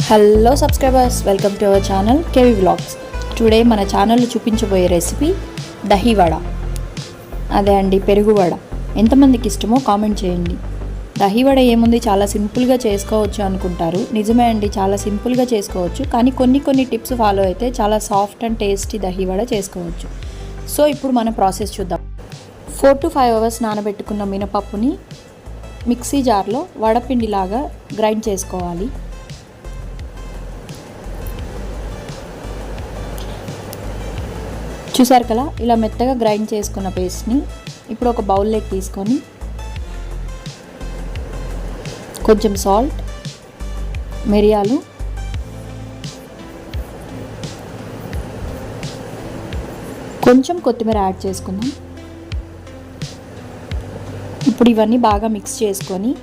Hello subscribers, welcome to our channel KV vlogs. Today మన ఛానల్లో చూపించబోయే రెసిపీ దహీ వడ. అదే అండి, పెరుగు వడ. ఎంతమందికి ఇష్టమో కామెంట్ చేయండి. దహీ వడ ఏముంది, చాలా సింపుల్గా చేసుకోవచ్చు అనుకుంటారు. నిజమే అండి, చాలా సింపుల్గా చేసుకోవచ్చు. కానీ కొన్ని టిప్స్ ఫాలో అయితే చాలా soft and tasty dahi vada చేసుకోవచ్చు. సో ఇప్పుడు మన ప్రాసెస్ చూద్దాం. 4 to 5 అవర్స్ నానబెట్టుకున్న మినపప్పుని మిక్సీ జార్లో వడపిండిలాగా గ్రైండ్ చేసుకోవాలి. చూసారు కదా, ఇలా మెత్తగా గ్రైండ్ చేసుకున్న పేస్ట్ని ఇప్పుడు ఒక బౌల్లోకి తీసుకొని కొంచెం సాల్ట్, మిరియాలు, కొంచెం కొత్తిమీర యాడ్ చేసుకుందాం. ఇప్పుడు ఇవన్నీ బాగా మిక్స్ చేసుకొని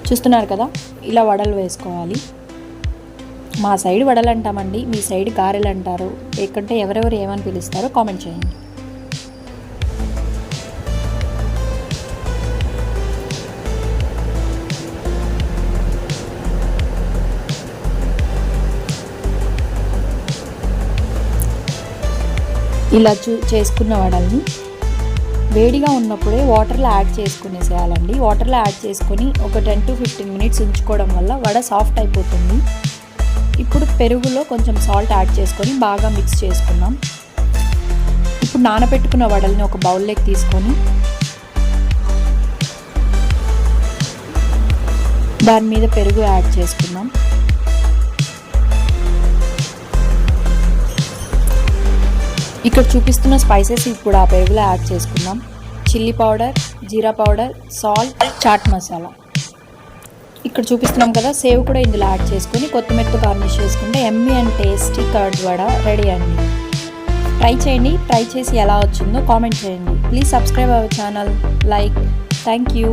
చూస్తున్నారు కదా, ఇలా వడలు వేసుకోవాలి. మా సైడ్ వడలు అంటామండి, మీ సైడ్ గారెలు అంటారు. లేకుంటే ఎవరెవరు ఏమని పిలుస్తారో కామెంట్ చేయండి. ఇలా చేసుకున్న వడల్ని వేడిగా ఉన్నప్పుడే వాటర్లో యాడ్ చేసుకునేసేయాలండి. వాటర్లో యాడ్ చేసుకొని ఒక 10 to 15 మినిట్స్ ఉంచుకోవడం వల్ల వడ సాఫ్ట్ అయిపోతుంది. ఇప్పుడు పెరుగులో కొంచెం సాల్ట్ యాడ్ చేసుకొని బాగా మిక్స్ చేసుకుందాం. ఇప్పుడు నానబెట్టుకున్న వడల్ని ఒక బౌల్లోకి తీసుకొని దాని మీద పెరుగు యాడ్ చేసుకుందాం. ఇక్కడ చూపిస్తున్న స్పైసెస్ ఇప్పుడు ఆ పెరుగులో యాడ్ చేసుకుందాం. చిల్లీ పౌడర్, జీరా పౌడర్, సాల్ట్, చాట్ మసాలా. ఇక్కడ చూపిస్తున్నాం కదా, సేవ్ కూడా ఇందులో యాడ్ చేసుకొని కొత్తిమీరతో గార్నిష్ చేసుకుంటే Emmy and tasty curd vada ready అండి. ట్రై చేయండి. ట్రై చేసి ఎలా వచ్చిందో కామెంట్ చేయండి. Please subscribe our channel, like. Thank you.